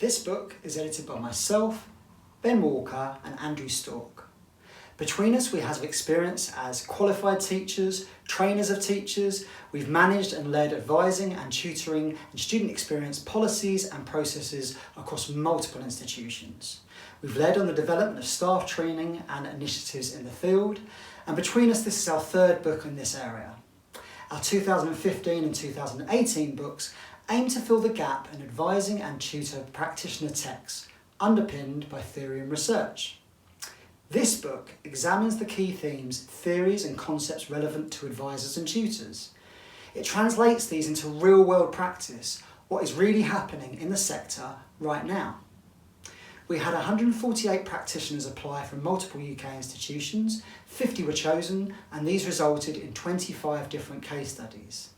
This book is edited by myself, Ben Walker and Andrew Stork. Between us we have experience as qualified teachers, trainers of teachers. We've managed and led advising and tutoring and student experience policies and processes across multiple institutions. We've led on the development of staff training and initiatives in the field, and between us this is our third book in this area. Our 2015 and 2018 books aim to fill the gap in advising and tutor practitioner texts, underpinned by theory and research. This book examines the key themes, theories and concepts relevant to advisors and tutors. It translates these into real-world practice, what is really happening in the sector right now. We had 148 practitioners apply from multiple UK institutions, 50 were chosen, and these resulted in 25 different case studies.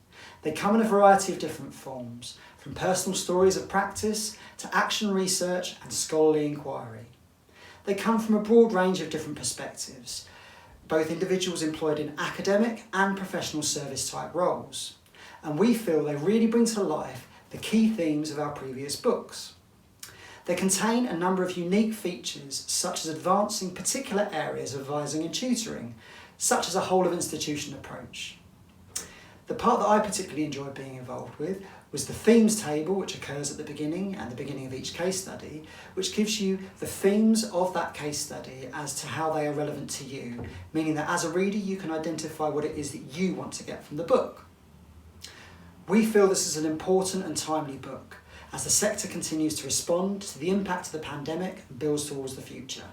They come in a variety of different forms, from personal stories of practice to action research and scholarly inquiry. They come from a broad range of different perspectives, both individuals employed in academic and professional service type roles. And we feel they really bring to life the key themes of our previous books. They contain a number of unique features, such as advancing particular areas of advising and tutoring, such as a whole of institution approach. The part that I particularly enjoyed being involved with was the themes table, which occurs at the beginning and the beginning of each case study, which gives you the themes of that case study as to how they are relevant to you, meaning that as a reader you can identify what it is that you want to get from the book. We feel this is an important and timely book, as the sector continues to respond to the impact of the pandemic and builds towards the future.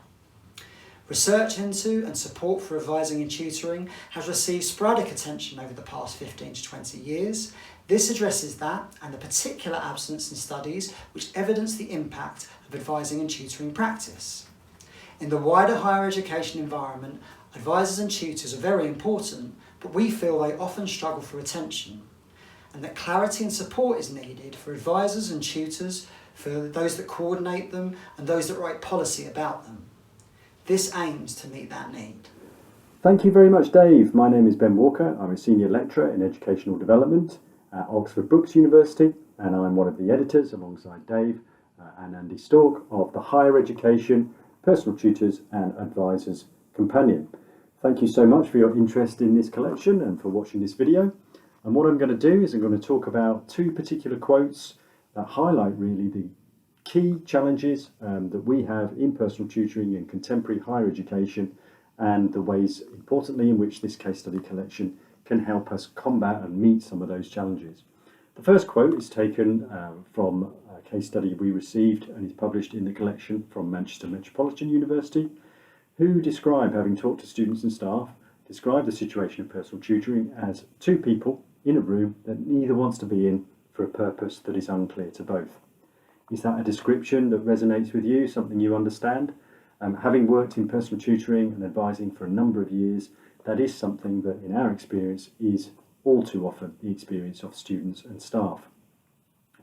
Research into and support for advising and tutoring has received sporadic attention over the past 15 to 20 years. This addresses that and the particular absence in studies which evidence the impact of advising and tutoring practice. In the wider higher education environment, advisors and tutors are very important, but we feel they often struggle for attention, and that clarity and support is needed for advisors and tutors, for those that coordinate them and those that write policy about them. This aims to meet that need. Thank you very much, Dave. My name is Ben Walker. I'm a Senior Lecturer in Educational Development at Oxford Brookes University, and I'm one of the editors alongside Dave and Andy Stork of the Higher Education, Personal Tutors and Advisors Companion. Thank you so much for your interest in this collection and for watching this video. And what I'm going to do is I'm going to talk about two particular quotes that highlight really the key challenges that we have in personal tutoring in contemporary higher education, and the ways, importantly, in which this case study collection can help us combat and meet some of those challenges. The first quote is taken from a case study we received and is published in the collection from Manchester Metropolitan University, who describe, having talked to students and staff, describe the situation of personal tutoring as two people in a room that neither wants to be in for a purpose that is unclear to both. Is that a description that resonates with you, something you understand? Having worked in personal tutoring and advising for a number of years, that is something that in our experience is all too often the experience of students and staff.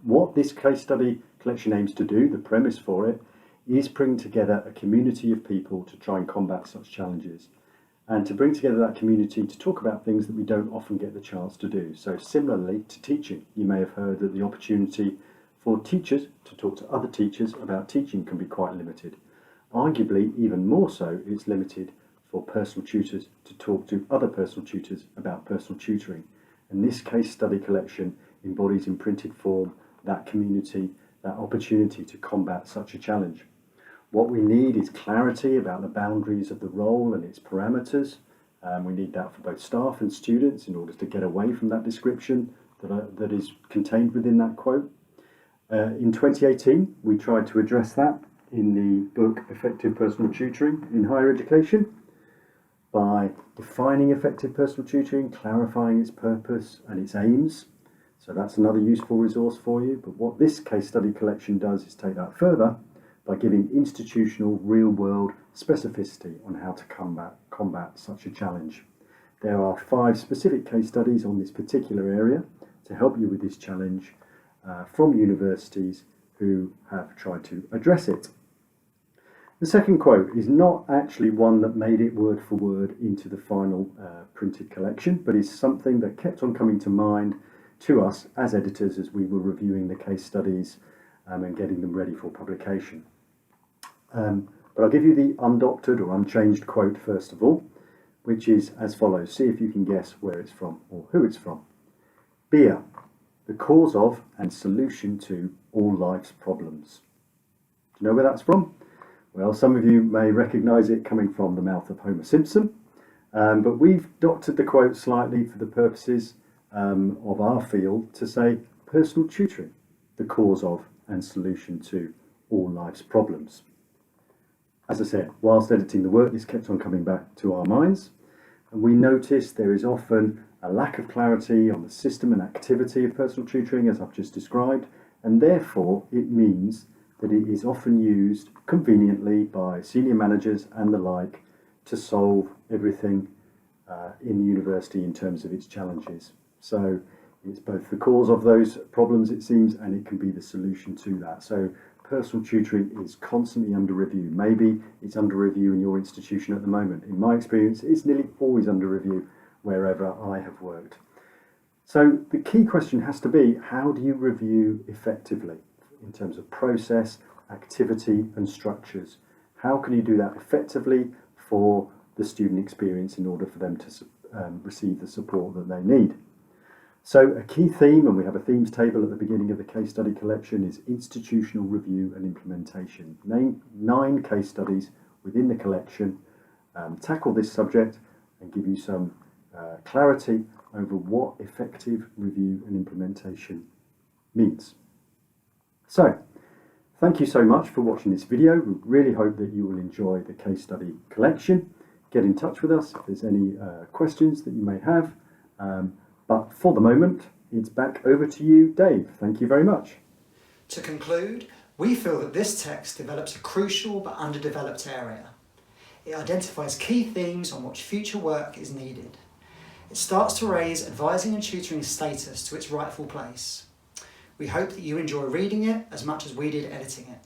What this case study collection aims to do, the premise for it, is bring together a community of people to try and combat such challenges, and to bring together that community to talk about things that we don't often get the chance to do. So similarly to teaching, you may have heard that the opportunity for teachers to talk to other teachers about teaching can be quite limited. Arguably, even more so, it's limited for personal tutors to talk to other personal tutors about personal tutoring. And this case study collection embodies in printed form that community, that opportunity to combat such a challenge. What we need is clarity about the boundaries of the role and its parameters. We need that for both staff and students in order to get away from that description that is contained within that quote. In 2018, we tried to address that in the book Effective Personal Tutoring in Higher Education by defining effective personal tutoring, clarifying its purpose and its aims. So that's another useful resource for you. But what this case study collection does is take that further by giving institutional, real-world specificity on how to combat such a challenge. There are 5 specific case studies on this particular area to help you with this challenge from universities who have tried to address it. The second quote is not actually one that made it word for word into the final printed collection, but is something that kept on coming to mind to us as editors as we were reviewing the case studies and getting them ready for publication. But I'll give you the undoctored or unchanged quote first of all, which is as follows. See if you can guess where it's from or who it's from. Beer, the cause of and solution to all life's problems. Do you know where that's from? Well, some of you may recognise it coming from the mouth of Homer Simpson, but we've doctored the quote slightly for the purposes of our field to say personal tutoring, the cause of and solution to all life's problems. As I said, whilst editing the work, this kept on coming back to our minds, and we noticed there is often a lack of clarity on the system and activity of personal tutoring, as I've just described, and therefore it means that it is often used conveniently by senior managers and the like to solve everything in the university in terms of its challenges. So it's both the cause of those problems, it seems, and it can be the solution to that. So personal tutoring is constantly under review. Maybe it's under review in your institution at the moment. In my experience, it's nearly always under review wherever I have worked. So the key question has to be, how do you review effectively in terms of process, activity and structures? How can you do that effectively for the student experience in order for them to receive the support that they need? So a key theme, and we have a themes table at the beginning of the case study collection, is institutional review and implementation. 9 case studies within the collection tackle this subject and give you some clarity over what effective review and implementation means. So, thank you so much for watching this video. We really hope that you will enjoy the case study collection. Get in touch with us if there's any questions that you may have. But for the moment, it's back over to you, Dave. Thank you very much. To conclude, we feel that this text develops a crucial but underdeveloped area. It identifies key themes on which future work is needed. It starts to raise advising and tutoring status to its rightful place. We hope that you enjoy reading it as much as we did editing it.